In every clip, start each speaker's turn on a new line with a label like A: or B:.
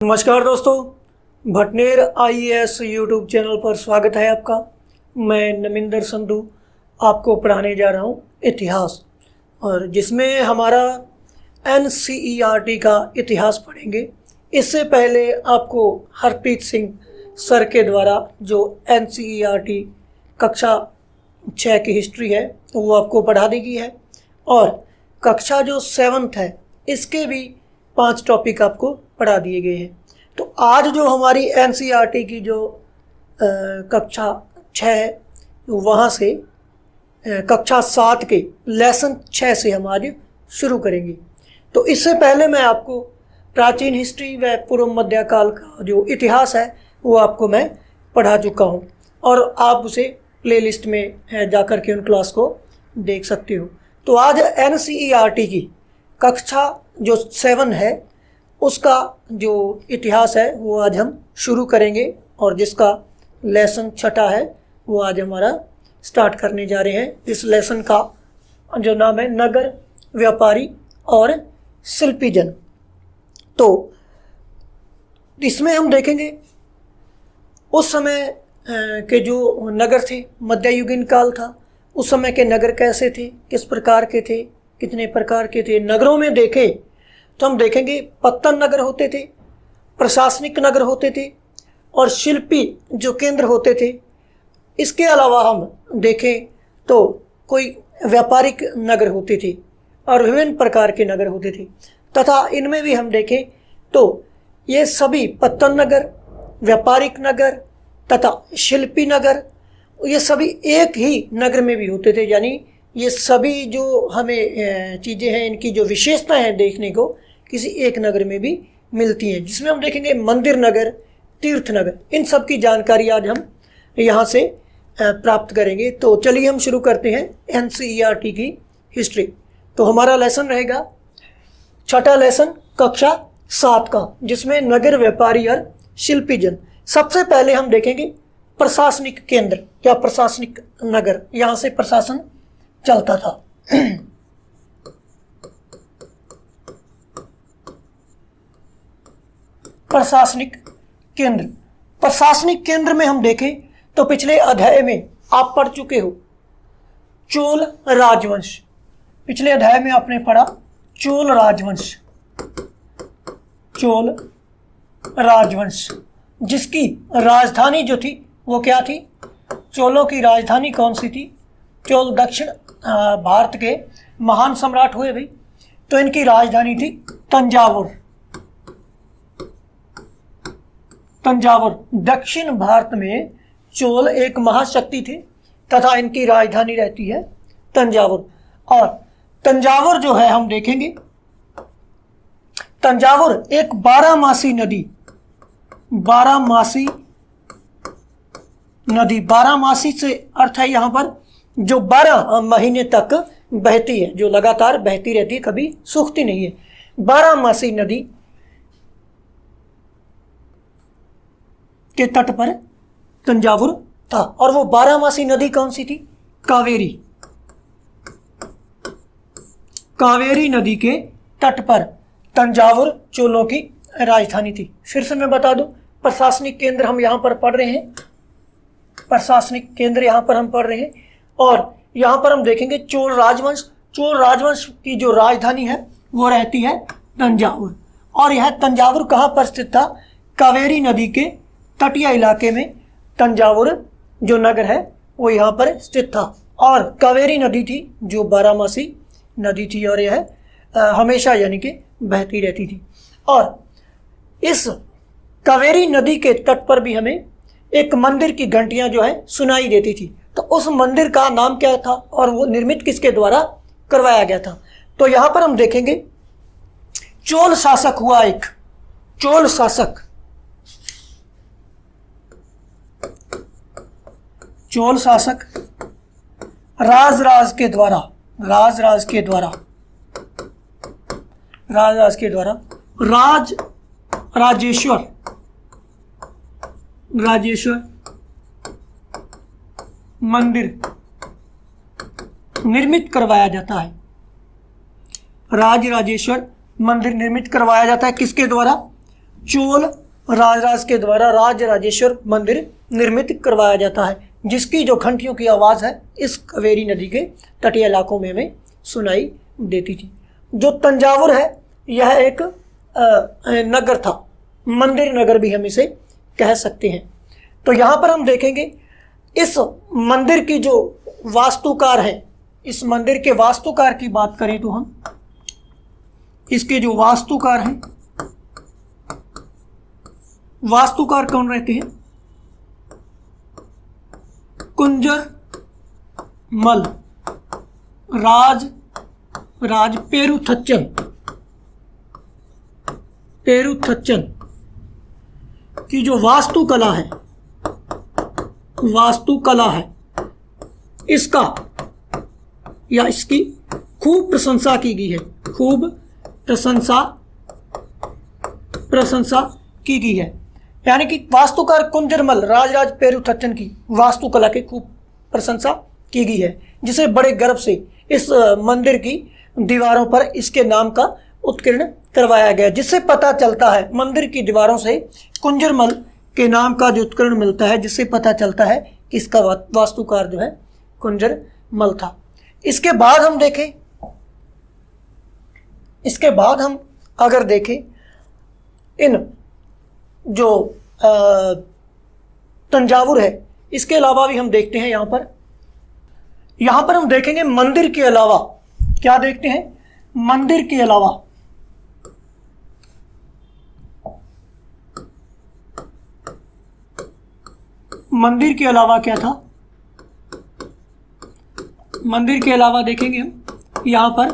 A: नमस्कार दोस्तों, Bhatner IAS YouTube channel पर स्वागत है आपका। मैं नमिंदर संधू आपको पढ़ाने जा रहा हूँ इतिहास, और जिसमें हमारा एनसीईआरटी का इतिहास पढ़ेंगे। इससे पहले आपको हरप्रीत सिंह सर के द्वारा जो एनसीईआरटी कक्षा 6 की हिस्ट्री है वो आपको पढ़ा दी गई है, और कक्षा जो 7th है इसके भी 5 टॉपिक आपको पढ़ा दिए गए हैं। तो आज जो हमारी एनसीईआरटी की जो कक्षा 6 है वहाँ से कक्षा 7 के लेसन 6 से हम आज शुरू करेंगे। तो इससे पहले मैं आपको प्राचीन हिस्ट्री व पूर्व मध्यकाल का जो इतिहास है वो आपको मैं पढ़ा चुका हूँ, और आप उसे प्लेलिस्ट में जाकर के उन क्लास को देख सकते हो। तो आज एनसीईआरटी की कक्षा जो 7 है उसका जो इतिहास है वो आज हम शुरू करेंगे, और जिसका लेसन 6 है वो आज हमारा स्टार्ट करने जा रहे हैं। इस लेसन का जो नाम है नगर, व्यापारी और शिल्पी जन। तो इसमें हम देखेंगे उस समय के जो नगर थे, मध्ययुगीन काल था, उस समय के नगर कैसे थे, किस प्रकार के थे, कितने प्रकार के थे। नगरों में देखें तो हम देखेंगे पत्तन नगर होते थे, प्रशासनिक नगर होते थे, और शिल्पी जो केंद्र होते थे। इसके अलावा हम देखें तो कोई व्यापारिक नगर होते थे और विभिन्न प्रकार के नगर होते थे। तथा इनमें भी हम देखें तो ये सभी पत्तन नगर, व्यापारिक नगर तथा शिल्पी नगर, ये सभी एक ही नगर में भी होते थे। यानी ये सभी जो हमें चीज़ें हैं, इनकी जो विशेषताएं हैं देखने को किसी एक नगर में भी मिलती हैं, जिसमें हम देखेंगे मंदिर नगर, तीर्थ नगर, इन सब की जानकारी आज हम यहाँ से प्राप्त करेंगे। तो चलिए हम शुरू करते हैं एनसीईआरटी की हिस्ट्री। तो हमारा लेसन रहेगा 6ठा लेसन कक्षा 7 का, जिसमें नगर, व्यापारी और शिल्पी जन। सबसे पहले हम देखेंगे प्रशासनिक केंद्र या प्रशासनिक नगर, यहाँ से प्रशासन चलता था। प्रशासनिक केंद्र, प्रशासनिक केंद्र में हम देखें तो पिछले अध्याय में आप पढ़ चुके हो चोल राजवंश। पिछले अध्याय में आपने पढ़ा चोल राजवंश, चोल राजवंश, जिसकी राजधानी जो थी वो क्या थी? चोलों की राजधानी कौन सी थी? चोल दक्षिण भारत के महान सम्राट हुए भाई, तो इनकी राजधानी थी तंजावुर। तंजावुर, दक्षिण भारत में चोल एक महाशक्ति थे तथा इनकी राजधानी रहती है तंजावुर। और तंजावुर जो है हम देखेंगे, तंजावुर एक 12मासी नदी, 12मासी नदी, 12मासी से अर्थ है यहाँ पर जो 12 महीने तक बहती है, जो लगातार बहती रहती है, कभी सूखती नहीं है। 12मासी नदी के तट पर तंजावुर था। और वो 12मासी नदी कौन सी थी? कावेरी। कावेरी नदी के तट पर तंजावुर चोलों की राजधानी थी। फिर से मैं बता दूं, प्रशासनिक केंद्र हम यहाँ पर पढ़ रहे हैं, प्रशासनिक केंद्र यहाँ पर हम पढ़ रहे हैं, और यहाँ पर हम देखेंगे चोल राजवंश। चोल राजवंश की जो राजधानी है वो रहती है तंजावुर, और यह तंजावुर कहाँ पर स्थित था? कावेरी नदी के तटीय इलाके में तंजावुर जो नगर है वो यहाँ पर स्थित था। और कावेरी नदी थी जो 12मासी नदी थी, और यह हमेशा यानी कि बहती रहती थी। और इस कावेरी नदी के तट पर भी हमें एक मंदिर की घंटियां जो है सुनाई देती थी। तो उस मंदिर का नाम क्या था और वो निर्मित किसके द्वारा करवाया गया था? तो यहाँ पर हम देखेंगे चोल शासक हुआ एक, चोल शासक, चोल शासक राजराज के द्वारा, राजराज के द्वारा, राजराज के द्वारा राजेश्वर, राजेश्वर मंदिर निर्मित करवाया जाता है। राजराजेश्वर मंदिर निर्मित करवाया जाता है किसके द्वारा? चोल राजराज के द्वारा राज राजेश्वर मंदिर निर्मित करवाया जाता है, जिसकी जो घंटियों की आवाज़ है इस कावेरी नदी के तटीय इलाकों में हमें सुनाई देती थी। जो तंजावुर है यह एक नगर था, मंदिर नगर भी हम इसे कह सकते हैं। तो यहाँ पर हम देखेंगे इस मंदिर की जो वास्तुकार है, इस मंदिर के वास्तुकार की बात करें तो हम इसके जो वास्तुकार हैं, वास्तुकार कौन रहते हैं? कुंजर मल राज पेरुथच्चन की जो वास्तुकला है इसका या इसकी खूब प्रशंसा की गई है, खूब प्रशंसा की गई है। यानी कि वास्तुकार कुंजरमल राज पेरुथच्चन की वास्तुकला की खूब प्रशंसा की गई है, जिसे बड़े गर्व से इस मंदिर की दीवारों पर इसके नाम का उत्कीर्ण करवाया गया, जिससे पता चलता है मंदिर की दीवारों से कुंजरमल के नाम का जो उत्कीर्ण मिलता है, जिससे पता चलता है कि इसका वास्तुकार जो है कुंजरमल था। इसके बाद हम अगर देखें इन जो तंजावुर है, इसके अलावा भी हम देखते हैं यहाँ पर हम देखेंगे मंदिर के अलावा क्या देखते हैं? मंदिर के अलावा क्या था? मंदिर के अलावा देखेंगे हम यहाँ पर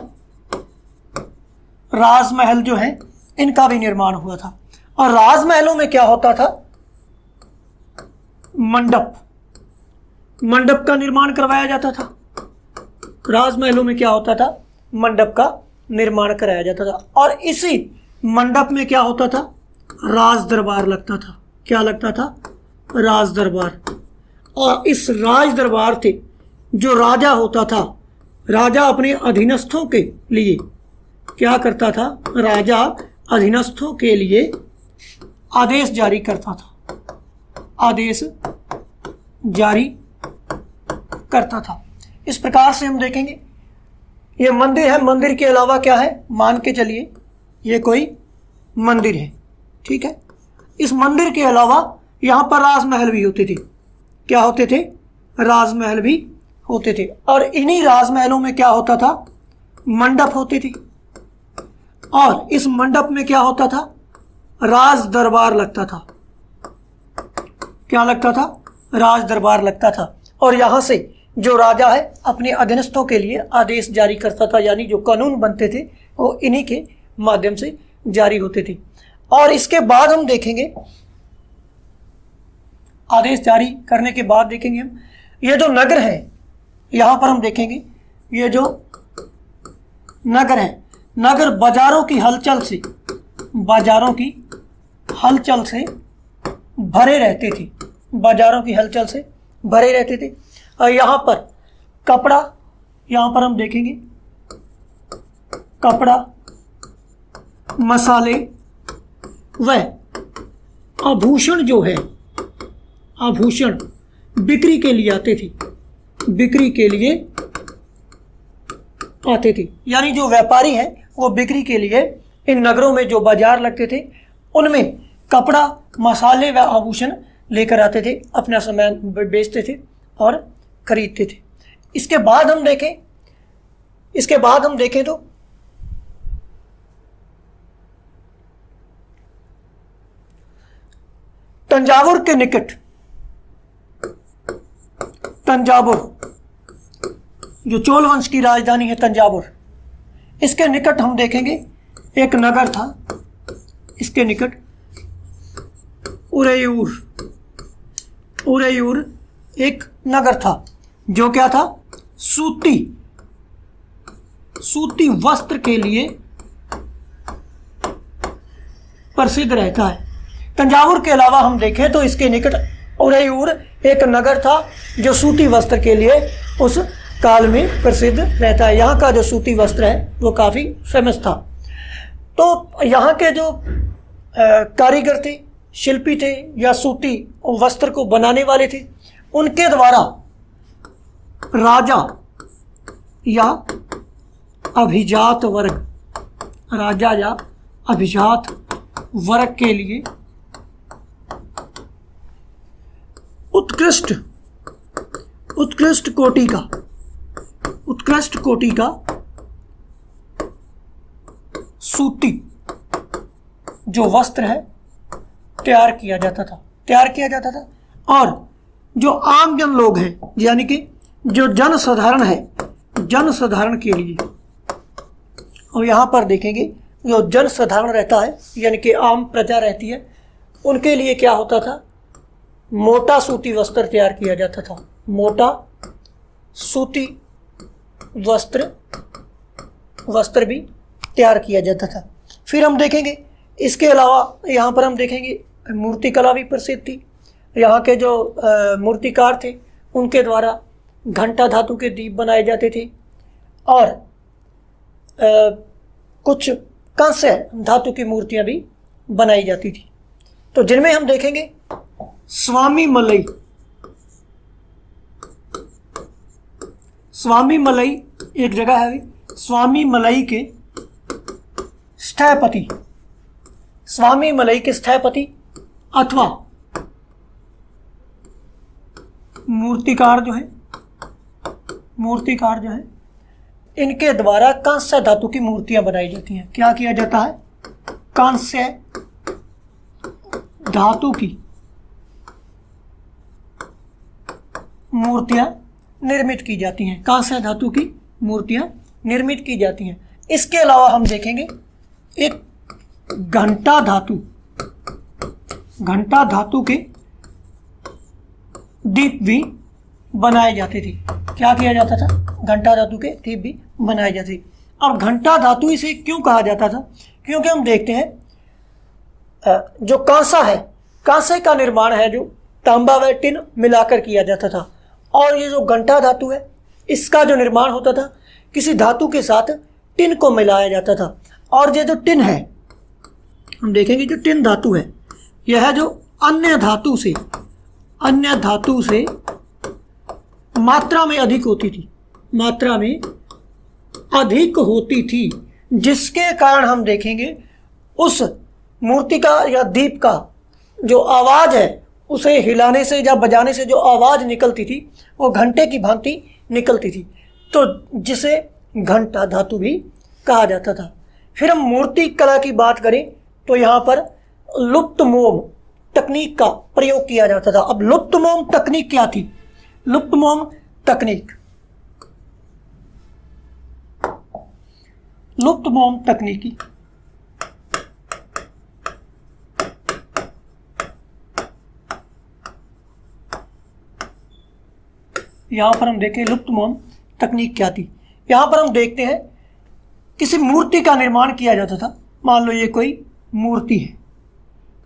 A: राजमहल जो है इनका भी निर्माण हुआ था। और राजमहलों में क्या होता था? मंडप का निर्माण करवाया जाता था। राजमहलों में क्या होता था? मंडप का निर्माण कराया जाता था। और इसी मंडप में क्या होता था? राज दरबार लगता था। क्या लगता था? राज दरबार। और इस राज दरबार से जो राजा होता था, राजा अपने अधीनस्थों के लिए क्या करता था? राजा अधीनस्थों के लिए आदेश जारी करता था। इस प्रकार से हम देखेंगे ये मंदिर है। मंदिर के अलावा क्या है? मान के चलिए ये कोई मंदिर है, ठीक है। इस मंदिर के अलावा यहाँ पर राजमहल भी होते थे। क्या होते थे? राजमहल भी होते थे। और इन्हीं राजमहलों में क्या होता था? मंडप होते थे। और इस मंडप में क्या होता था? राज दरबार लगता था। क्या लगता था? राज दरबार लगता था। और यहाँ से जो राजा है अपने अधीनस्थों के लिए आदेश जारी करता था, यानी जो कानून बनते थे वो इन्हीं के माध्यम से जारी होते थे। और इसके बाद हम देखेंगे, आदेश जारी करने के बाद देखेंगे हम ये जो नगर है, यहाँ पर हम देखेंगे ये जो नगर है, नगर बाजारों की हलचल से भरे रहते थे। बाजारों की हलचल से भरे रहते थे। और यहाँ पर कपड़ा, यहाँ पर हम देखेंगे कपड़ा, मसाले व आभूषण जो है, आभूषण बिक्री के लिए आते थे। यानी जो व्यापारी हैं वो बिक्री के लिए इन नगरों में जो बाजार लगते थे उनमें कपड़ा, मसाले व आभूषण लेकर आते थे, अपना सामान बेचते थे और खरीदते थे। इसके बाद हम देखें तो तंजावुर के निकट, तंजावुर जो चोल वंश की राजधानी है तंजावुर, इसके निकट हम देखेंगे एक नगर था। इसके निकट उरेयूर एक नगर था जो क्या था? सूती वस्त्र के लिए प्रसिद्ध रहता है। तंजावुर के अलावा हम देखें तो इसके निकट उरेयूर एक नगर था जो सूती वस्त्र के लिए उस काल में प्रसिद्ध रहता है। यहाँ का जो सूती वस्त्र है वो काफ़ी फेमस था। तो यहाँ के जो कारीगर थे, शिल्पी थे या सूती वस्त्र को बनाने वाले थे, उनके द्वारा राजा या अभिजात वर्ग, राजा या अभिजात वर्ग के लिए उत्कृष्ट कोटि का सूती जो वस्त्र है तैयार किया जाता था। और जो आम जन लोग हैं, यानी कि जो जनसाधारण है, जनसाधारण के लिए, और यहाँ पर देखेंगे जो जनसाधारण रहता है यानी कि आम प्रजा रहती है, उनके लिए क्या होता था, मोटा सूती वस्त्र तैयार किया जाता था। मोटा सूती वस्त्र भी तैयार किया जाता था। फिर हम देखेंगे इसके अलावा यहाँ पर हम देखेंगे मूर्तिकला भी प्रसिद्ध थी। यहाँ के जो मूर्तिकार थे उनके द्वारा घंटा धातु के दीप बनाए जाते थे और कुछ कांस्य धातु की मूर्तियाँ भी बनाई जाती थी। तो जिनमें हम देखेंगे स्वामी मलई एक जगह है, स्वामी मलई के स्थपति अथवा मूर्तिकार जो है इनके द्वारा कांस्य धातु की मूर्तियां बनाई जाती हैं। क्या किया जाता है, कांस्य धातु की मूर्तियां निर्मित की जाती हैं, कांस्य धातु की मूर्तियां निर्मित की जाती हैं। इसके अलावा हम देखेंगे एक घंटा धातु के दीप भी बनाए जाते थे। क्या किया जाता था, घंटा धातु के दीप भी बनाए जाते थे। अब घंटा धातु इसे क्यों कहा जाता था, क्योंकि हम देखते हैं जो कांसा है, कांसे का निर्माण है जो तांबा व टिन मिलाकर किया जाता था, और ये जो घंटा धातु है इसका जो निर्माण होता था किसी धातु के साथ टिन को मिलाया जाता था। और ये जो टिन है, हम देखेंगे जो टिन धातु है यह जो अन्य धातु से मात्रा में अधिक होती थी, जिसके कारण हम देखेंगे उस मूर्ति का या दीप का जो आवाज़ है उसे हिलाने से या बजाने से जो आवाज़ निकलती थी वो घंटे की भांति निकलती थी, तो जिसे घंटा धातु भी कहा जाता था। फिर हम मूर्ति कला की बात करें तो यहाँ पर लुप्त मोम तकनीक का प्रयोग किया जाता था। अब लुप्त मोम तकनीक क्या थी, लुप्त मोम तकनीकी यहाँ पर हम देखें लुप्त मोम तकनीक क्या थी। यहाँ पर हम देखते हैं किसी मूर्ति का निर्माण किया जाता था। मान लो ये कोई मूर्ति है,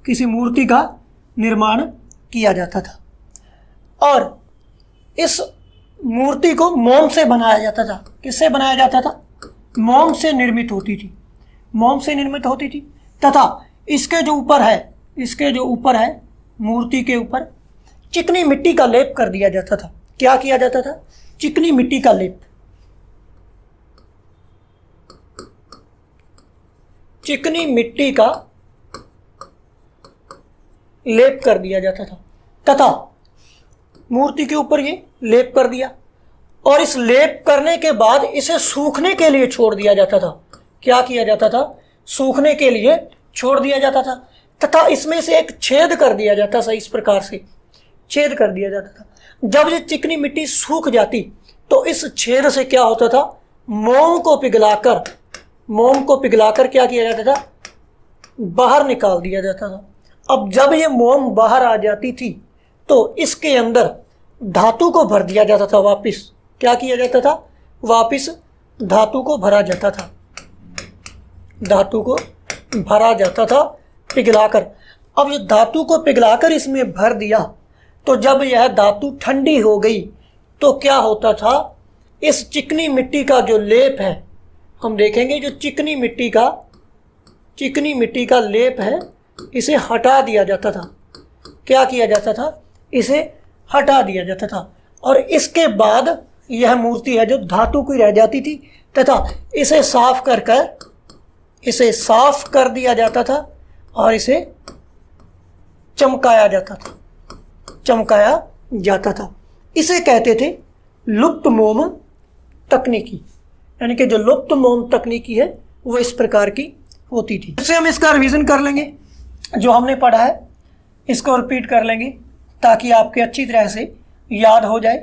A: किसी मूर्ति का निर्माण किया जाता था और इस मूर्ति को मोम से बनाया जाता था। किससे बनाया जाता था, मोम से निर्मित होती थी। तथा इसके जो ऊपर है मूर्ति के ऊपर चिकनी मिट्टी का लेप कर दिया जाता था। क्या किया जाता था, चिकनी मिट्टी का लेप, चिकनी मिट्टी का लेप कर दिया जाता था तथा मूर्ति के ऊपर ये लेप कर दिया और इस लेप करने के बाद इसे सूखने के लिए छोड़ दिया जाता था। क्या किया जाता था, सूखने के लिए छोड़ दिया जाता था तथा इसमें से एक छेद कर दिया जाता था। इस प्रकार से छेद कर दिया जाता था। जब ये चिकनी मिट्टी सूख जाती तो इस छेद से क्या होता था, मोम को पिघलाकर क्या किया जाता था, बाहर निकाल दिया जाता था। अब जब ये मोम बाहर आ जाती थी तो इसके अंदर धातु को भर दिया जाता था। वापिस क्या किया जाता था, वापिस धातु को भरा जाता था, धातु को भरा जाता था पिघलाकर। अब ये धातु को पिघलाकर इसमें भर दिया तो जब यह धातु ठंडी हो गई तो क्या होता था, इस चिकनी मिट्टी का जो लेप है, हम देखेंगे जो चिकनी मिट्टी का लेप है इसे हटा दिया जाता था। क्या किया जाता था? इसे हटा दिया जाता था। और इसके बाद यह मूर्ति है जो धातु की रह जाती थी तथा इसे साफ कर दिया जाता था और इसे चमकाया जाता था। इसे कहते थे लुप्त मोम तकनीकी, यानी कि जो लुप्त मोम तकनीकी है वो इस प्रकार की होती थी। इससे हम इसका रिवीजन कर लेंगे, जो हमने पढ़ा है इसको रिपीट कर लेंगे ताकि आपके अच्छी तरह से याद हो जाए।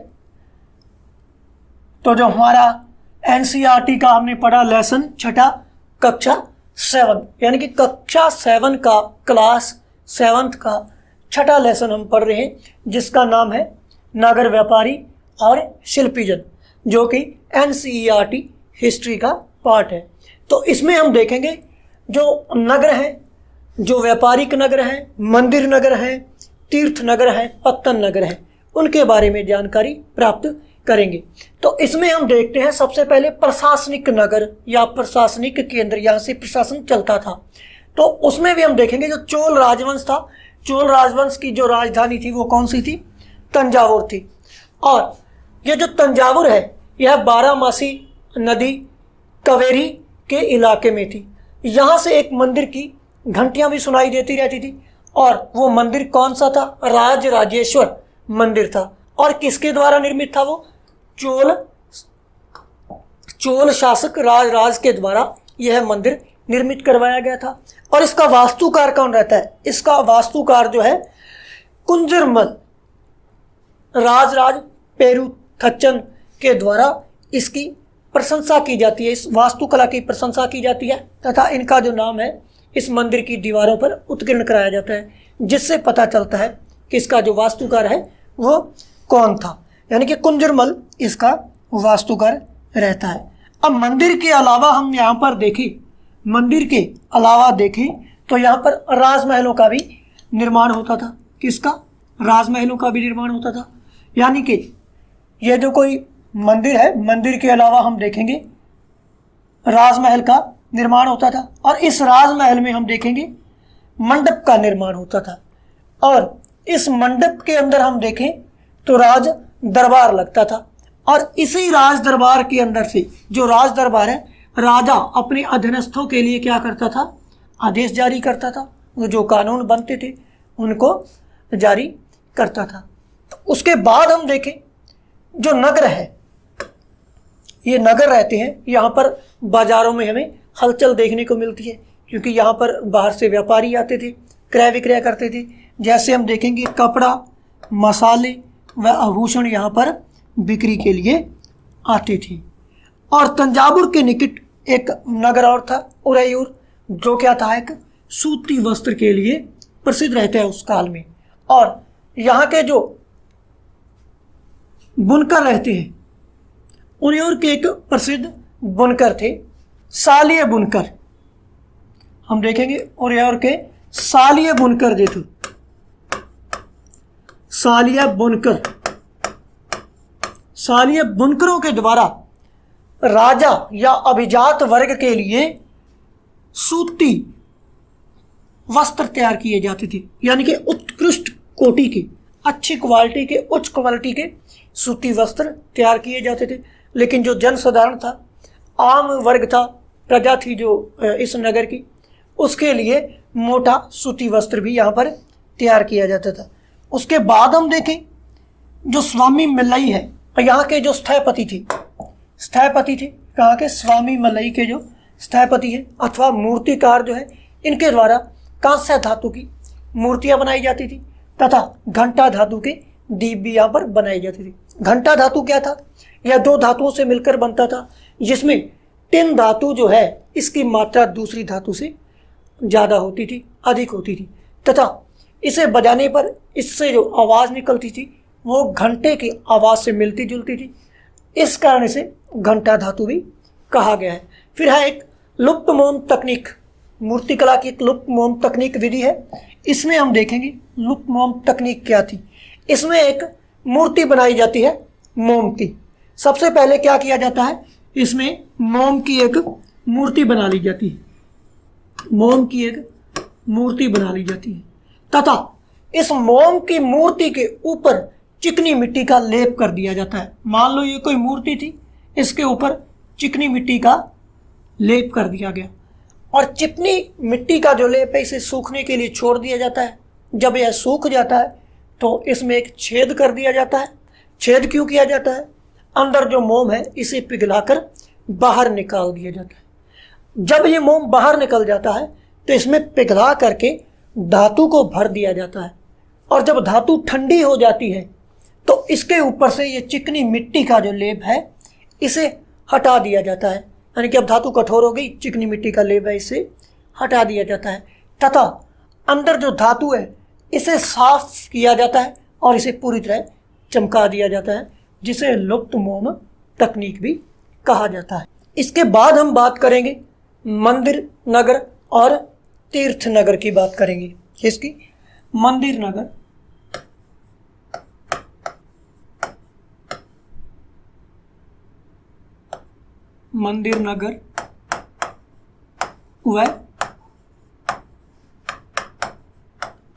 A: तो जो हमारा एनसीईआरटी का हमने पढ़ा लेसन छठा कक्षा 7, यानी कि कक्षा 7 का क्लास 7th का छठा लेसन हम पढ़ रहे हैं, जिसका नाम है नागर व्यापारी और शिल्पीजन, जो कि एनसीईआरटी हिस्ट्री का पार्ट है। तो इसमें हम देखेंगे जो नगर हैं, जो व्यापारिक नगर हैं, मंदिर नगर हैं, तीर्थ नगर हैं, पत्तन नगर हैं, उनके बारे में जानकारी प्राप्त करेंगे। तो इसमें हम देखते हैं सबसे पहले प्रशासनिक नगर या प्रशासनिक केंद्र, यहाँ से प्रशासन चलता था। तो उसमें भी हम देखेंगे जो चोल राजवंश था, चोल राजवंश की जो राजधानी थी वो कौन सी थी? तंजावुर थी। और ये जो तंजावुर है यह बारामासी नदी कावेरी के इलाके में थी। यहाँ से एक मंदिर की घंटियाँ भी सुनाई देती रहती थी, और वो मंदिर कौन सा था? राजराजेश्वर मंदिर था। और किसके द्वारा निर्मित था वो? चोल शासक राज के द्वारा यह मंदिर निर्मित करवाया गया था। और इसका वास्तुकार कौन रहता है? इसका वास्तुकार जो है कुंजरमल राजराज पेरुथच्चन के द्वारा इसकी प्रशंसा की जाती है, इस वास्तुकला की प्रशंसा की जाती है तथा इनका जो नाम है इस मंदिर की दीवारों पर उत्कीर्ण कराया जाता है, जिससे पता चलता है कि इसका जो वास्तुकार है वो कौन था, यानी कि कुंजरमल इसका वास्तुकार रहता है। अब मंदिर के अलावा हम यहाँ पर देखें तो यहाँ पर राजमहलों का भी निर्माण होता था। किसका? राजमहलों का भी निर्माण होता था। यानी कि यह जो कोई मंदिर है, मंदिर के अलावा हम देखेंगे राजमहल का निर्माण होता था, और इस राजमहल में हम देखेंगे मंडप का निर्माण होता था। और इस मंडप के अंदर हम देखें तो राज दरबार लगता था, और इसी राज दरबार के अंदर से, जो राज दरबार है, राजा अपने अधीनस्थों के लिए क्या करता था? आदेश जारी करता था। वो जो कानून बनते थे उनको जारी करता था। तो उसके बाद हम देखें जो नगर है, ये नगर रहते हैं, यहाँ पर बाजारों में हमें हलचल देखने को मिलती है, क्योंकि यहाँ पर बाहर से व्यापारी आते थे, क्रय विक्रय करते थे। जैसे हम देखेंगे कपड़ा, मसाले व आभूषण यहाँ पर बिक्री के लिए आते थे। और तंजावुर के निकट एक नगर और था, उरैयूर, जो क्या था? एक सूती वस्त्र के लिए प्रसिद्ध रहता है उस काल में। और यहाँ के जो बुनकर रहते हैं, उरैयूर के एक प्रसिद्ध बुनकर थे सालिय बुनकर। हम देखेंगे उरैयूर के सालिय बुनकर देखो, सालिय बुनकरों के द्वारा राजा या अभिजात वर्ग के लिए सूती वस्त्र तैयार किए जाते थे, यानी कि उत्कृष्ट कोटि के, अच्छी क्वालिटी के, उच्च क्वालिटी के सूती वस्त्र तैयार किए जाते थे। लेकिन जो जनसाधारण था, आम वर्ग था, प्रजा थी जो इस नगर की, उसके लिए मोटा सूती वस्त्र भी यहाँ पर तैयार किया जाता था। उसके बाद हम देखें जो स्वामी मलई है, यहाँ के जो स्थपति थे, कहाँ के? स्वामी मलई के जो स्थपति है अथवा मूर्तिकार जो है, इनके द्वारा कांस्य धातु की मूर्तियां बनाई जाती थी तथा घंटा धातु के दीप भी यहाँ पर बनाई जाती थी। घंटा धातु क्या था? यह दो धातुओं से मिलकर बनता था, जिसमें टिन धातु जो है इसकी मात्रा दूसरी धातु से ज़्यादा होती थी, अधिक होती थी, तथा इसे बजाने पर इससे जो आवाज़ निकलती थी वो घंटे की आवाज़ से मिलती जुलती थी। इस कारण इसे घंटा धातु भी कहा गया है। फिर है एक लुप्त मोम तकनीक, मूर्तिकला की एक लुप्त मोम तकनीक विधि है। इसमें हम देखेंगे लुप्त मोम तकनीक क्या थी। इसमें एक मूर्ति बनाई जाती है मोम की। सबसे पहले क्या किया जाता है? इसमें मोम की एक मूर्ति बना ली जाती है, मोम की एक मूर्ति बना ली जाती है तथा इस मोम की मूर्ति के ऊपर चिकनी मिट्टी का लेप कर दिया जाता है। मान लो ये कोई मूर्ति थी, इसके ऊपर चिकनी मिट्टी का लेप कर दिया गया और चिकनी मिट्टी का जो लेप है इसे सूखने के लिए छोड़ दिया जाता है। जब यह सूख जाता है तो इसमें एक छेद कर दिया जाता है। छेद क्यों किया जाता है? अंदर जो मोम है इसे पिघलाकर बाहर निकाल दिया जाता है। जब ये मोम बाहर निकल जाता है तो इसमें पिघला करके धातु को भर दिया जाता है और जब धातु ठंडी हो जाती है तो इसके ऊपर से ये चिकनी मिट्टी का जो लेप है इसे हटा दिया जाता है। यानी कि अब धातु कठोर हो गई, चिकनी मिट्टी का लेप है इसे हटा दिया जाता है तथा अंदर जो धातु है इसे साफ किया जाता है और इसे पूरी तरह चमका दिया जाता है, जिसे लुप्त मोम तकनीक भी कहा जाता है। इसके बाद हम बात करेंगे मंदिर नगर और तीर्थ नगर की बात करेंगे। इसकी मंदिर नगर, मंदिर नगर व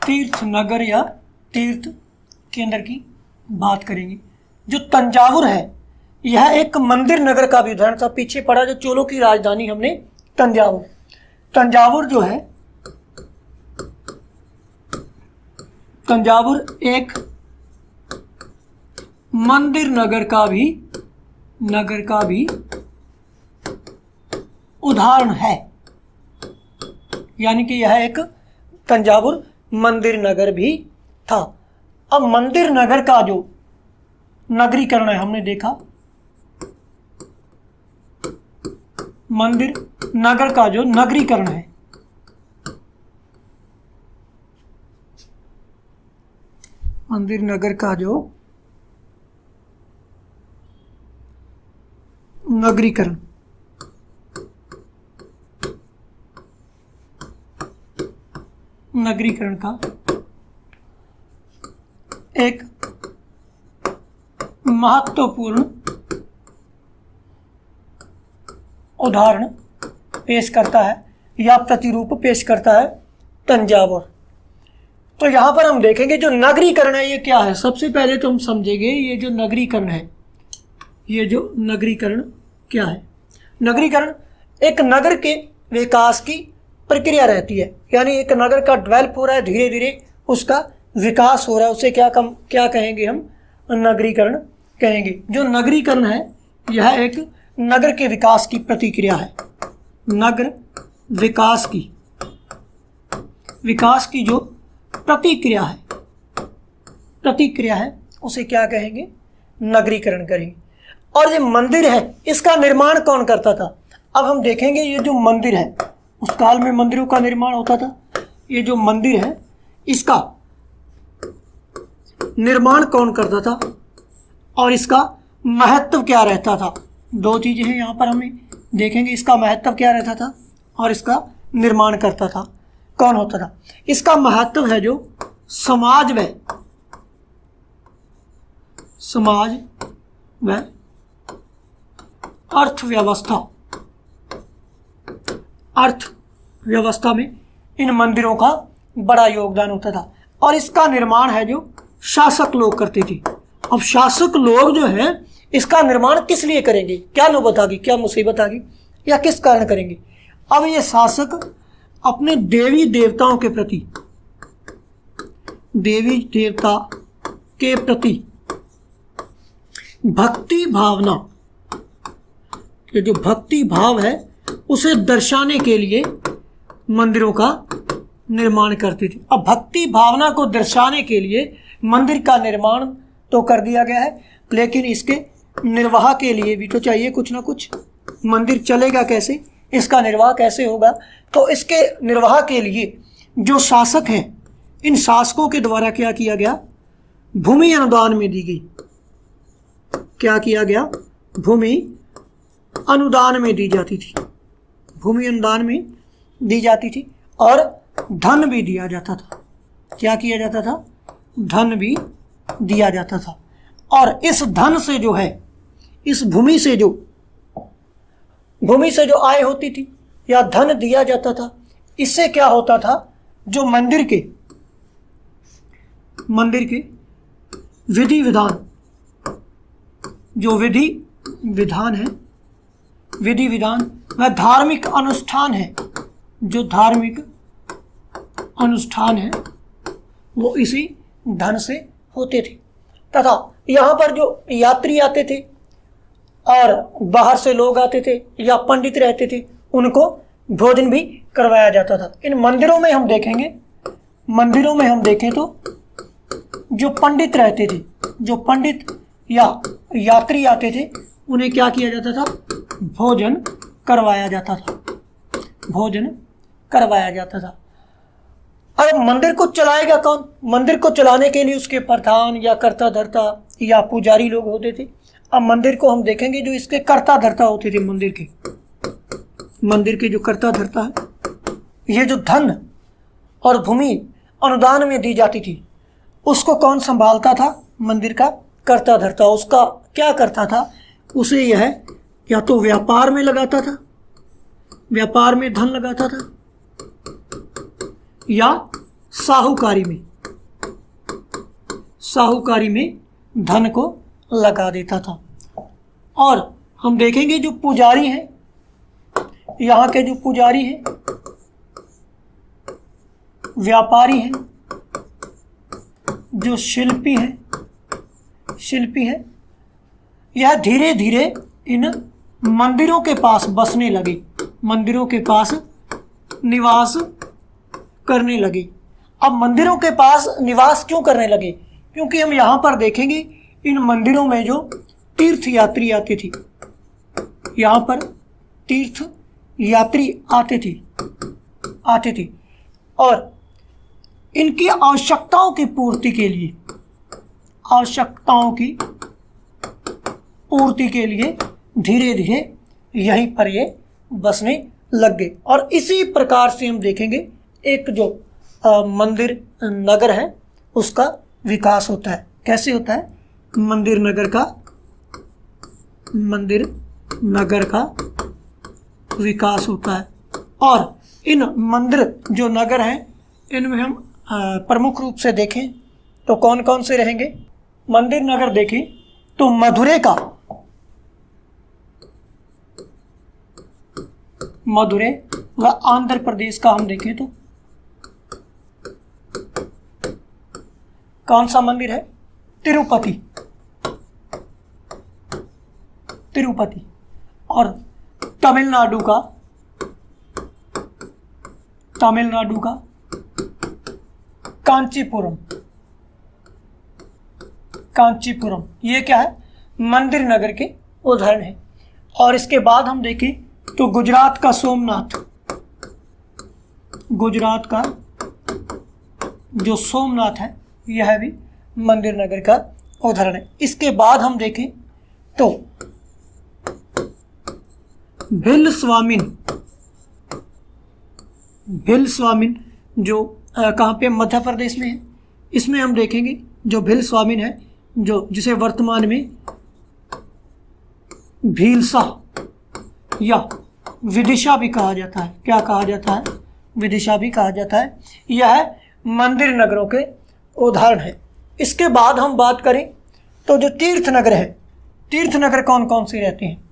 A: तीर्थ नगर या तीर्थ केंद्र की बात करेंगे। जो तंजावुर है यह एक मंदिर नगर का भी उदाहरण था। पीछे पड़ा जो चोलों की राजधानी हमने तंजावुर, तंजावुर जो है, तंजावुर एक मंदिर नगर का भी उदाहरण है। यानी कि यह एक तंजावुर मंदिर नगर भी था। अब मंदिर नगर का जो नगरीकरण है हमने देखा, मंदिर नगर का जो नगरीकरण है, मंदिर नगर का जो नगरीकरण, नगरीकरण का एक महत्वपूर्ण उदाहरण पेश करता है या प्रतिरूप पेश करता है तंजावुर। तो यहाँ पर हम देखेंगे जो नगरीकरण है ये क्या है। सबसे पहले तो हम समझेंगे ये जो नगरीकरण है, ये जो नगरीकरण क्या है। नगरीकरण एक नगर के विकास की प्रक्रिया रहती है। यानी एक नगर का डेवलप हो रहा है, धीरे धीरे उसका विकास हो रहा है, उसे क्या कहेंगे हम? नगरीकरण कहेंगे। जो नगरीकरण है यह एक नगर के विकास की प्रतिक्रिया है। नगर विकास की जो प्रतिक्रिया है उसे क्या कहेंगे? नगरीकरण करेंगे। और ये मंदिर है इसका निर्माण कौन करता था? अब हम देखेंगे ये जो मंदिर है, उस काल में मंदिरों का निर्माण होता था। ये जो मंदिर है इसका निर्माण कौन करता था और इसका महत्व क्या रहता था? दो चीजें हैं यहाँ पर हमें देखेंगे। इसका महत्व क्या रहता था और इसका निर्माण करता था कौन होता था। इसका महत्व है जो समाज व अर्थव्यवस्था में इन मंदिरों का बड़ा योगदान होता था। और इसका निर्माण है जो शासक लोग करते थे। अब शासक लोग जो है इसका निर्माण किस लिए करेंगे? क्या नौबत आ गई, क्या मुसीबत आ गई, या किस कारण करेंगे? अब ये शासक अपने देवी देवताओं के प्रति, देवी देवता के प्रति भक्ति भावना, ये जो भक्ति भाव है उसे दर्शाने के लिए मंदिरों का निर्माण करती थी। अब भक्ति भावना को दर्शाने के लिए मंदिर का निर्माण तो कर दिया गया है, लेकिन इसके निर्वाह के लिए भी तो चाहिए कुछ ना कुछ। मंदिर चलेगा कैसे, इसका निर्वाह कैसे होगा? तो इसके निर्वाह के लिए जो शासक हैं, इन शासकों के द्वारा क्या किया गया? भूमि अनुदान में दी गई। क्या किया गया? भूमि अनुदान में दी जाती थी। भूमि अनुदान में दी जाती थी और धन भी दिया जाता था। क्या किया जाता था? धन भी दिया जाता था। और इस धन से जो है, इस भूमि से जो आय होती थी या धन दिया जाता था, इससे क्या होता था? जो मंदिर के विधि विधान, जो विधि विधान है, विधि विधान व धार्मिक अनुष्ठान है, जो धार्मिक अनुष्ठान है वो इसी धन से होते थे। तथा यहाँ पर जो यात्री आते थे और बाहर से लोग आते थे या पंडित रहते थे, उनको भोजन भी करवाया जाता था। इन मंदिरों में हम देखेंगे, मंदिरों में हम देखें तो जो पंडित रहते थे, जो पंडित या यात्री आते थे, उन्हें क्या किया जाता था? भोजन करवाया जाता था, भोजन करवाया जाता था। अब मंदिर को चलाएगा कौन? मंदिर को चलाने के लिए उसके प्रधान या कर्ता धर्ता या पुजारी लोग होते थे। अब मंदिर को हम देखेंगे, जो इसके कर्ता धर्ता होते थे, मंदिर के जो कर्ता धर्ता है, ये जो धन और भूमि अनुदान में दी जाती थी, उसको कौन संभालता था? मंदिर का कर्ता धर्ता। उसका क्या करता था? उसे यह या तो व्यापार में लगाता था, व्यापार में धन लगाता था, या साहूकारी में धन को लगा देता था। और हम देखेंगे जो पुजारी हैं, यहाँ के जो पुजारी हैं, व्यापारी हैं, जो शिल्पी हैं, यह धीरे धीरे इन मंदिरों के पास बसने लगे, मंदिरों के पास निवास करने लगे। अब मंदिरों के पास निवास क्यों करने लगे? क्योंकि हम यहाँ पर देखेंगे इन मंदिरों में जो तीर्थ यात्री आती थी, यहाँ पर तीर्थ यात्री आते थे और इनकी आवश्यकताओं की पूर्ति के लिए धीरे धीरे यहीं पर ये बसने लग गए। और इसी प्रकार से हम देखेंगे एक जो मंदिर नगर है उसका विकास होता है। कैसे होता है? मंदिर नगर का विकास होता है। और इन मंदिर जो नगर हैं, इनमें हम प्रमुख रूप से देखें तो कौन कौन से रहेंगे? मंदिर नगर देखें तो मदुरै व आंध्र प्रदेश का हम देखें तो कौन सा मंदिर है? तिरुपति। और तमिलनाडु का कांचीपुरम। ये क्या है? मंदिर नगर के उदाहरण है। और इसके बाद हम देखें तो गुजरात का जो सोमनाथ है, यह भी मंदिर नगर का उदाहरण है। इसके बाद हम देखें तो भिल स्वामिन जो कहाँ पे? मध्य प्रदेश में है। इसमें हम देखेंगे जो भिल स्वामिन है, जो जिसे वर्तमान में भीलसा या विदिशा भी कहा जाता है। क्या कहा जाता है? विदिशा भी कहा जाता है। यह मंदिर नगरों के उदाहरण है। इसके बाद हम बात करें तो जो तीर्थ नगर है, तीर्थ नगर कौन कौन से रहते हैं?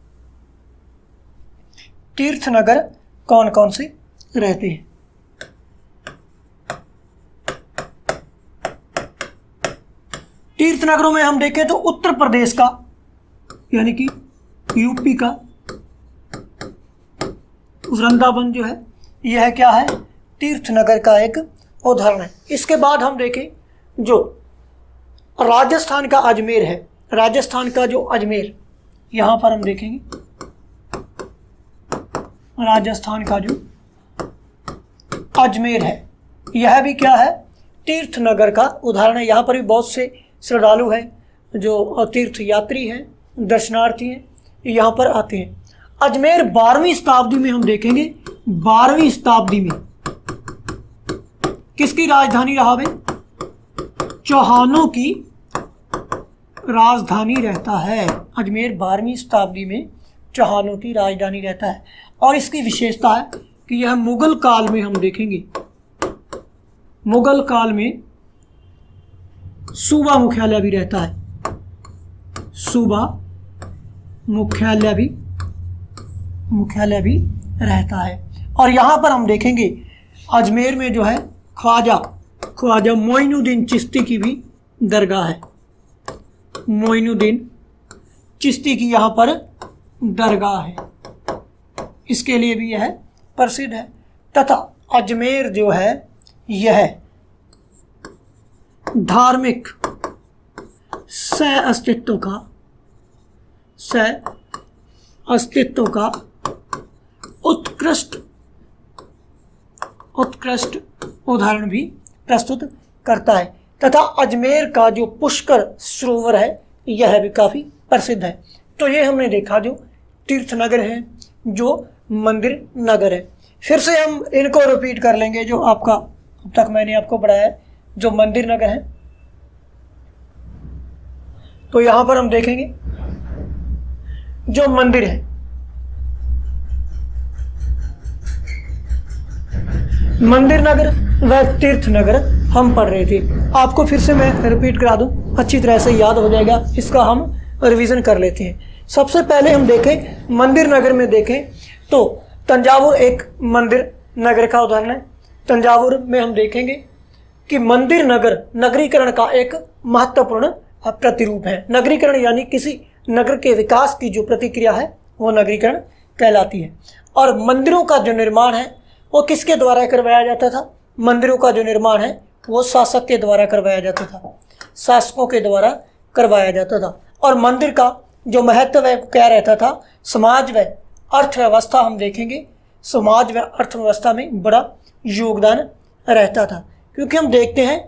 A: तीर्थ नगर कौन कौन से रहते हैं? तीर्थ नगरों में हम देखें तो उत्तर प्रदेश का यानी कि यूपी का वृंदावन जो है, यह क्या है? तीर्थ नगर का एक उदाहरण है। इसके बाद हम देखें जो राजस्थान का अजमेर है, राजस्थान का जो अजमेर, यहाँ पर हम देखेंगे राजस्थान का जो अजमेर है, यह भी क्या है? तीर्थ नगर का उदाहरण है। यहाँ पर भी बहुत से श्रद्धालु हैं, जो तीर्थ यात्री हैं, दर्शनार्थी हैं, यहाँ पर आते हैं। अजमेर 12वीं शताब्दी में हम देखेंगे, 12वीं शताब्दी में किसकी राजधानी रहा है? चौहानों की राजधानी रहता है। अजमेर 12वीं शताब्दी में चौहानों की राजधानी रहता है। और इसकी विशेषता है कि यह मुगल काल में हम देखेंगे, मुगल काल में सूबा मुख्यालय भी रहता है, सूबा मुख्यालय भी रहता है। और यहाँ पर हम देखेंगे अजमेर में जो है ख्वाजा मोइनुद्दीन चिश्ती की भी दरगाह है। मोइनुद्दीन चिश्ती की यहाँ पर दरगाह है, इसके लिए भी यह प्रसिद्ध है। तथा अजमेर जो है यह धार्मिक सह अस्तित्व का उत्कृष्ट उदाहरण भी प्रस्तुत करता है। तथा अजमेर का जो पुष्कर सरोवर है यह भी काफ़ी प्रसिद्ध है। तो ये हमने देखा जो तीर्थ नगर है, जो मंदिर नगर है। फिर से हम इनको रिपीट कर लेंगे जो आपका अब तक मैंने आपको पढ़ाया है, जो मंदिर नगर है। तो यहाँ पर हम देखेंगे जो मंदिर है, मंदिर नगर व तीर्थ नगर हम पढ़ रहे थे। आपको फिर से मैं रिपीट करा दूं, अच्छी तरह से याद हो जाएगा। इसका हम रिवीजन कर लेते हैं। सबसे पहले हम देखें मंदिर नगर में देखें तो तंजावुर एक मंदिर नगर का उदाहरण है। तंजावुर में हम देखेंगे कि मंदिर नगर नगरीकरण का एक महत्वपूर्ण प्रतिरूप है। नगरीकरण यानी किसी नगर के विकास की जो प्रतिक्रिया है वो नगरीकरण कहलाती है। और मंदिरों का जो निर्माण है वो किसके द्वारा करवाया जाता था? मंदिरों का जो निर्माण है वो शासक के द्वारा करवाया जाता था, शासकों के द्वारा करवाया जाता था। और मंदिर का जो महत्व है क्या रहता था? समाज व अर्थव्यवस्था हम देखेंगे, समाज व अर्थव्यवस्था में बड़ा योगदान रहता था। क्योंकि हम देखते हैं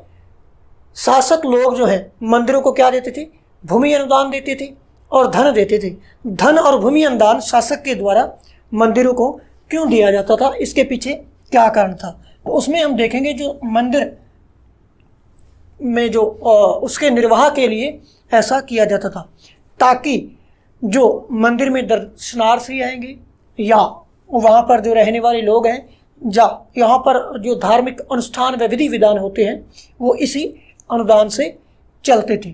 A: शासक लोग जो है मंदिरों को क्या देते थे? भूमि अनुदान देते थे और धन देते थे। धन और भूमि अनुदान शासक के द्वारा मंदिरों को क्यों दिया जाता था, इसके पीछे क्या कारण था? तो उसमें हम देखेंगे जो मंदिर में जो उसके निर्वाह के लिए ऐसा किया जाता था ताकि जो मंदिर में दर्शनार्थी आएंगे या वहाँ पर जो रहने वाले लोग हैं या यहाँ पर जो धार्मिक अनुष्ठान व विधि विधान होते हैं वो इसी अनुदान से चलते थे।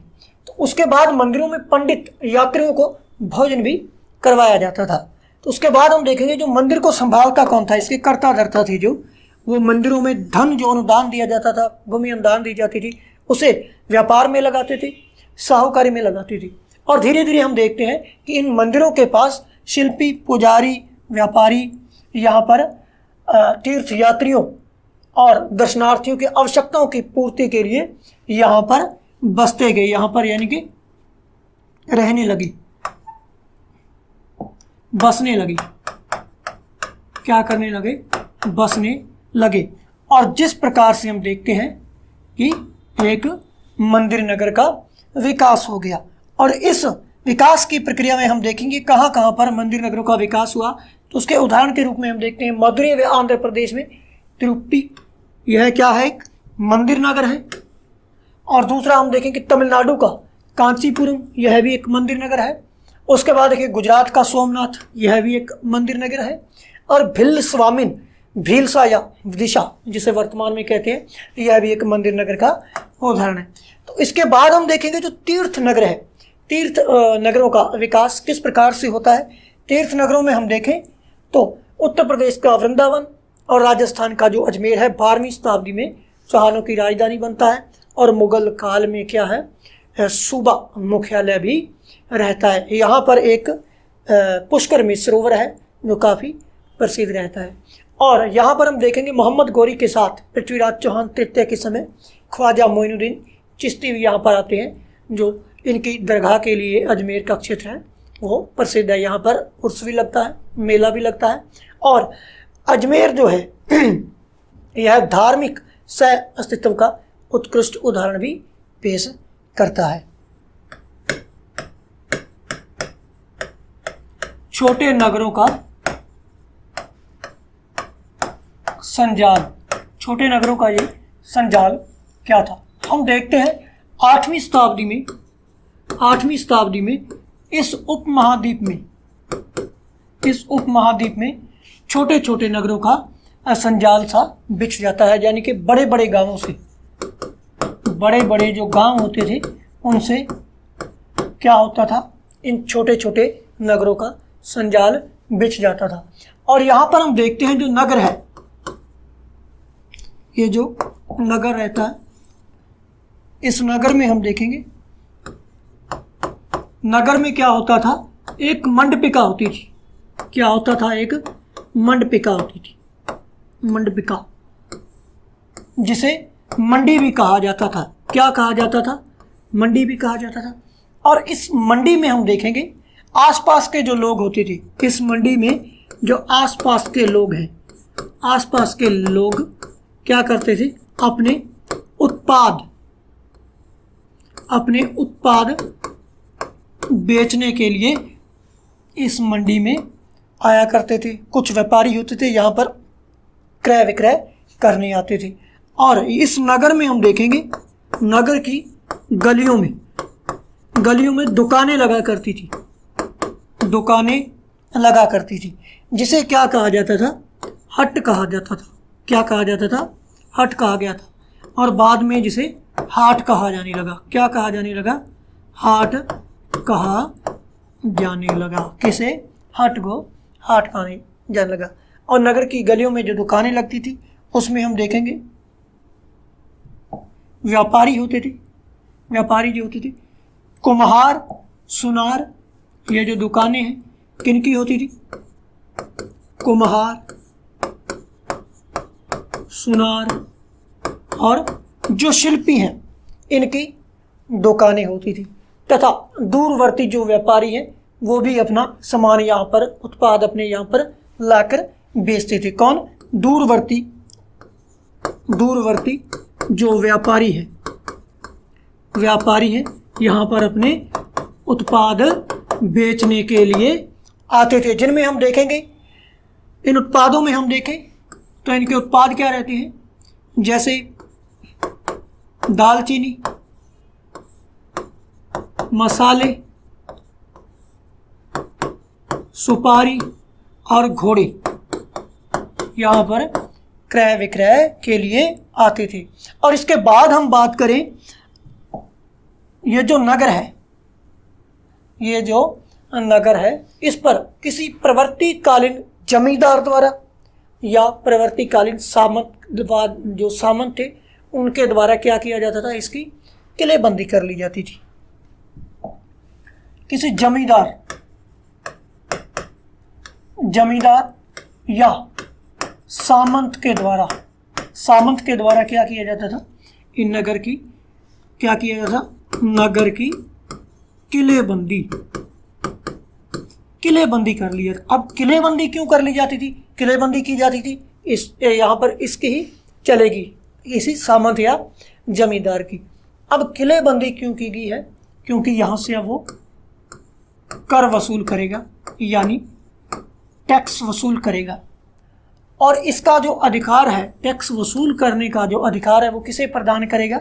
A: तो उसके बाद मंदिरों में पंडित यात्रियों को भोजन भी करवाया जाता था। तो उसके बाद हम देखेंगे जो मंदिर को संभालता कौन था, इसके कर्ता धर्ता थे जो वो मंदिरों में धन जो अनुदान दिया जाता था, भूमि अनुदान दी जाती थी, उसे व्यापार में लगाते थे, साहूकारी में लगाते थे। और धीरे धीरे हम देखते हैं कि इन मंदिरों के पास शिल्पी, पुजारी, व्यापारी यहाँ पर तीर्थ यात्रियों और दर्शनार्थियों की आवश्यकताओं की पूर्ति के लिए यहाँ पर बसते गए, यहाँ पर यानी कि रहने लगी, बसने लगे। क्या करने लगे? बसने लगे। और जिस प्रकार से हम देखते हैं कि एक मंदिर नगर का विकास हो गया। और इस विकास की प्रक्रिया में हम देखेंगे कहाँ कहाँ पर मंदिर नगरों का विकास हुआ। तो उसके उदाहरण के रूप में हम देखते हैं मदुरै व आंध्र प्रदेश में तिरुपति, यह क्या है? एक मंदिर नगर है। और दूसरा हम देखेंगे तमिलनाडु का कांचीपुरम, यह भी एक मंदिर नगर है। उसके बाद देखिए गुजरात का सोमनाथ, यह भी एक मंदिर नगर है। और भिलस्वामिन, भीलसा या विदिशा जिसे वर्तमान में कहते हैं, यह भी एक मंदिर नगर का उदाहरण है। तो इसके बाद हम देखेंगे जो तीर्थ नगर है, तीर्थ नगरों का विकास किस प्रकार से होता है। तीर्थ नगरों में हम देखें तो उत्तर प्रदेश का वृंदावन और राजस्थान का जो अजमेर है 12वीं शताब्दी में चौहानों की राजधानी बनता है। और मुगल काल में क्या है? सूबा मुख्यालय भी रहता है। यहाँ पर एक पुष्कर में सरोवर है जो काफ़ी प्रसिद्ध रहता है। और यहाँ पर हम देखेंगे मोहम्मद गौरी के साथ पृथ्वीराज चौहान तृतीय के समय ख्वाजा मोइनुद्दीन चिश्ती भी यहाँ पर आते हैं, जो इनकी दरगाह के लिए अजमेर का क्षेत्र है वो प्रसिद्ध है। यहाँ पर उर्स भी लगता है, मेला भी लगता है। और अजमेर जो है यह धार्मिक सह अस्तित्व का उत्कृष्ट उदाहरण भी पेश करता है। छोटे नगरों का संजाल, छोटे नगरों का ये संजाल क्या था? हम देखते हैं 8वीं शताब्दी में इस उपमहाद्वीप में छोटे छोटे नगरों का संजाल सा बिछ जाता है, यानी कि बड़े बड़े गांवों से, बड़े बड़े जो गांव होते थे उनसे क्या होता था, इन छोटे छोटे नगरों का संजाल बिछ जाता था। और यहाँ पर हम देखते हैं जो नगर है, ये जो नगर रहता है, इस नगर में हम देखेंगे नगर में क्या होता था, एक मंडपिका होती थी। क्या होता था, एक मंडपिका होती थी, मंडपिका, जिसे मंडी भी कहा जाता था। क्या कहा जाता था, मंडी भी कहा जाता था। और इस मंडी में हम देखेंगे आसपास के जो लोग होते थे, इस मंडी में जो आसपास के लोग हैं, आसपास के लोग क्या करते थे, अपने उत्पाद बेचने के लिए इस मंडी में आया करते थे। कुछ व्यापारी होते थे, यहाँ पर क्रय विक्रय करने आते थे। और इस नगर में हम देखेंगे, नगर की गलियों में दुकानें लगा करती थी, दुकानें लगा करती थी, जिसे क्या कहा जाता था, हट कहा जाता था। क्या कहा जाता था, हट कहा गया था। और बाद में जिसे हाट कहा जाने लगा। क्या कहा जाने लगा, हाट कहा जाने लगा। किसे, हट को हाट कहा जाने लगा। और नगर की गलियों में जो दुकानें लगती थी उसमें हम देखेंगे व्यापारी होते थे, व्यापारी जो होते थे, कुम्हार, सुनार, ये जो दुकानें हैं किनकी होती थी, कुम्हार, सुनार और जो शिल्पी हैं इनकी दुकानें होती थी। तथा दूरवर्ती जो व्यापारी हैं वो भी अपना सामान यहाँ पर, उत्पाद अपने यहाँ पर लाकर बेचते थे। कौन, दूरवर्ती जो व्यापारी हैं यहाँ पर अपने उत्पाद बेचने के लिए आते थे। जिनमें हम देखेंगे, इन उत्पादों में हम देखें तो इनके उत्पाद क्या रहते हैं, जैसे दालचीनी, मसाले, सुपारी और घोड़े यहाँ पर क्रय विक्रय के लिए आते थे। और इसके बाद हम बात करें, ये जो नगर है, इस पर किसी प्रवर्तिकालीन जमींदार द्वारा या प्रवर्तिकालीन सामंत थे उनके द्वारा क्या किया जाता था, इसकी किलेबंदी कर ली जाती थी। किसी जमींदार या सामंत के द्वारा क्या किया जाता था, इन नगर की क्या किया जाता था, नगर की किलेबंदी कर ली। अब किलेबंदी क्यों कर ली जाती थी, किलेबंदी की जाती थी इस यहाँ पर इसकी ही चलेगी, इसी सामंत या जमींदार की। अब किलेबंदी क्यों की गई है, क्योंकि यहाँ से अब वो कर वसूल करेगा, यानी टैक्स वसूल करेगा। और इसका जो अधिकार है, टैक्स वसूल करने का जो अधिकार है, वो किसे प्रदान करेगा,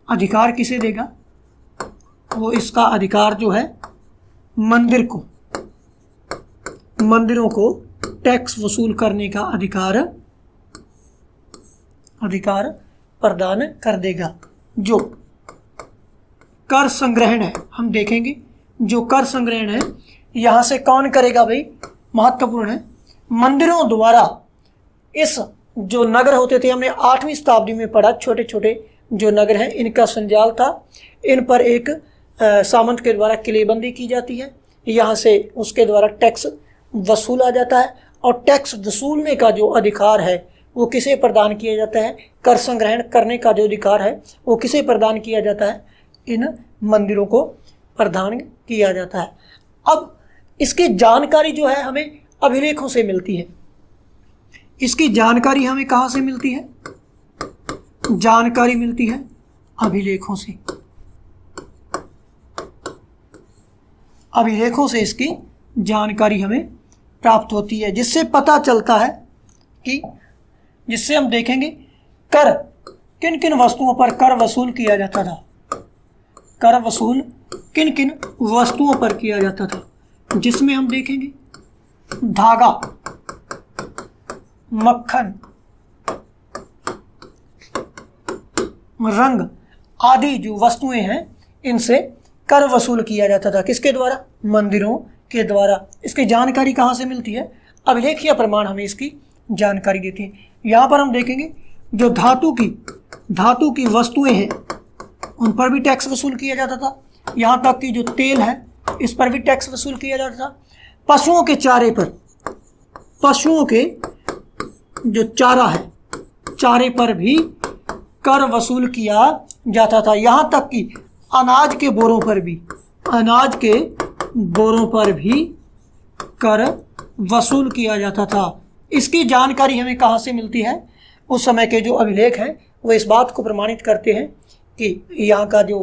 A: अधिकार किसे देगा, वो इसका अधिकार जो है मंदिरों को टैक्स वसूल करने का अधिकार प्रदान कर देगा। जो कर संग्रहण है, हम देखेंगे जो कर संग्रहण है यहाँ से कौन करेगा भाई, महत्वपूर्ण है, मंदिरों द्वारा। इस जो नगर होते थे, हमने 8वीं शताब्दी में पढ़ा, छोटे छोटे जो नगर हैं इनका संजाल था, इन पर एक सामंत के द्वारा किलेबंदी की जाती है, यहाँ से उसके द्वारा टैक्स वसूला जाता है। और टैक्स वसूलने का जो अधिकार है वो किसे प्रदान किया जाता है, कर संग्रहण करने का जो अधिकार है वो किसे प्रदान किया जाता है, इन मंदिरों को प्रदान किया जाता है। अब इसकी जानकारी जो है हमें अभिलेखों से मिलती है। इसकी जानकारी हमें कहाँ से मिलती है, जानकारी मिलती है अभिलेखों से। अभिलेखों से इसकी जानकारी हमें प्राप्त होती है, जिससे पता चलता है कि, जिससे हम देखेंगे कर किन किन वस्तुओं पर कर वसूल किया जाता था, कर वसूल किन किन वस्तुओं पर किया जाता था, जिसमें हम देखेंगे धागा, मक्खन, रंग आदि जो वस्तुएं हैं इनसे कर वसूल किया जाता था। किसके द्वारा? मंदिरों के द्वारा। इसकी जानकारी कहाँ से मिलती है? अभिलेखीय प्रमाण हमें इसकी जानकारी देते हैं। यहाँ पर हम देखेंगे जो धातु की वस्तुएं हैं उन पर भी टैक्स वसूल किया जाता था। यहाँ तक कि जो तेल है इस पर भी टैक्स वसूल किया जाता था। पशुओं के चारे पर, पशुओं के जो चारा है चारे पर भी कर वसूल किया जाता था। यहाँ तक कि अनाज के बोरों पर भी कर वसूल किया जाता था। इसकी जानकारी हमें कहाँ से मिलती है? उस समय के जो अभिलेख हैं वो इस बात को प्रमाणित करते हैं कि यहाँ का जो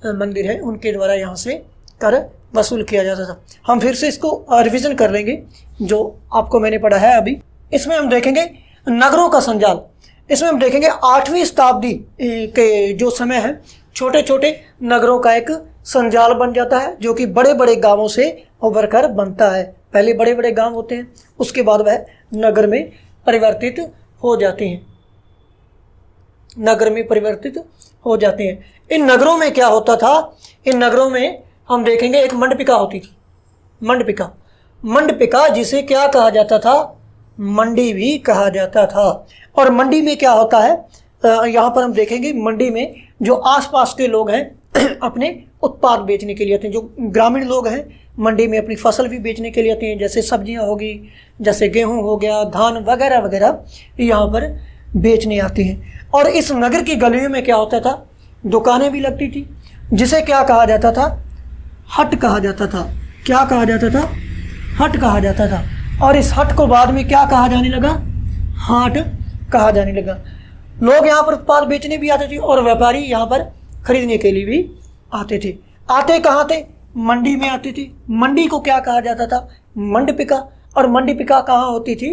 A: मंदिर है उनके द्वारा यहाँ से कर वसूल किया जाता था। हम फिर से इसको रिवीजन कर लेंगे जो आपको मैंने पढ़ा है अभी। इसमें हम देखेंगे नगरों का संजाल। इसमें हम देखेंगे 8वीं शताब्दी के जो समय है छोटे छोटे नगरों का एक संजाल बन जाता है जो कि बड़े बड़े गांवों से उभर कर बनता है। पहले बड़े बड़े गांव होते हैं, उसके बाद वह नगर में परिवर्तित हो जाते हैं। इन नगरों में क्या होता था? इन नगरों में हम देखेंगे एक मंडपिका होती थी। मंडपिका जिसे क्या कहा जाता था? मंडी भी कहा जाता था। और मंडी में क्या होता है? यहाँ पर हम देखेंगे मंडी में जो आसपास के लोग हैं अपने उत्पाद बेचने के लिए आते हैं। जो ग्रामीण लोग हैं मंडी में अपनी फसल भी बेचने के लिए आते हैं, जैसे सब्जियां होगी, जैसे गेहूं हो गया, धान वगैरह वगैरह यहाँ पर बेचने आते हैं। और इस नगर की गलियों में क्या होता था? दुकानें भी लगती थी जिसे क्या कहा जाता था? हट कहा जाता था। क्या कहा जाता था? हट कहा जाता था। और इस हट को बाद में क्या कहा जाने लगा? हाट कहा जाने लगा। लोग यहाँ पर उत्पाद बेचने भी आते थे और व्यापारी यहाँ पर खरीदने के लिए भी आते थे। आते कहाँ थे? मंडी में आते थे। मंडी को क्या कहा जाता था? मंडपिका। और मंडपिका कहाँ होती थी?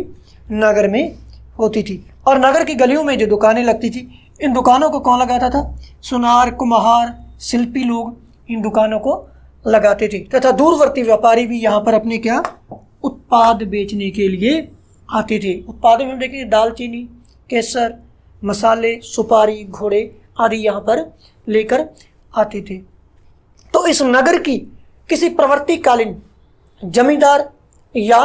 A: नगर में होती थी। और नगर की गलियों में जो दुकानें लगती थी इन दुकानों को कौन लगाता था? सुनार, कुम्हार, शिल्पी लोग इन दुकानों को लगाते थे। तथा दूरवर्ती व्यापारी भी यहाँ पर अपने क्या उत्पाद बेचने के लिए आते थे। उत्पादों में देखिए दालचीनी, केसर, मसाले, सुपारी, घोड़े आदि यहाँ पर लेकर आते थे। तो इस नगर की किसी प्रवर्तिकालीन जमींदार या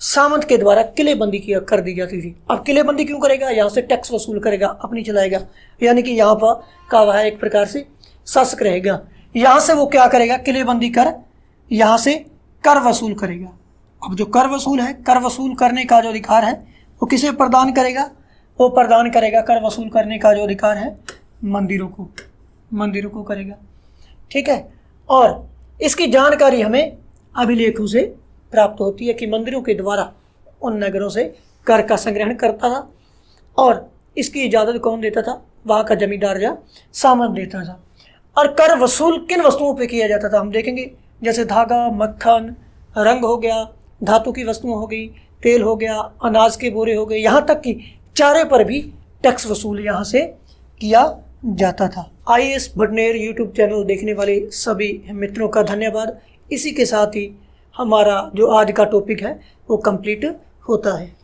A: सामंत के द्वारा किलेबंदी कर दी जाती थी। अब किलेबंदी क्यों करेगा? यहाँ से टैक्स वसूल करेगा, अपनी चलाएगा, यानी कि यहाँ पर का वह एक प्रकार से शासक रहेगा। यहाँ से वो क्या करेगा? किलेबंदी कर यहाँ से कर वसूल करेगा। अब जो कर वसूल है, कर वसूल करने का जो अधिकार है वो किसे प्रदान करेगा? वो प्रदान करेगा कर वसूल करने का जो अधिकार है मंदिरों को करेगा। ठीक है। और इसकी जानकारी हमें अभिलेखों से प्राप्त होती है कि मंदिरों के द्वारा उन नगरों से कर का संग्रहण करता था। और इसकी इजाज़त कौन देता था? वहाँ का जमींदार या सामंत देता था। और कर वसूल किन वस्तुओं पे किया जाता था? हम देखेंगे जैसे धागा, मक्खन, रंग हो गया, धातु की वस्तुएं हो गई, तेल हो गया, अनाज के बोरे हो गए, यहाँ तक कि चारे पर भी टैक्स वसूल यहाँ से किया जाता था। IAS भटनेर यूट्यूब चैनल देखने वाले सभी मित्रों का धन्यवाद। इसी के साथ ही हमारा जो आज का टॉपिक है वो कंप्लीट होता है।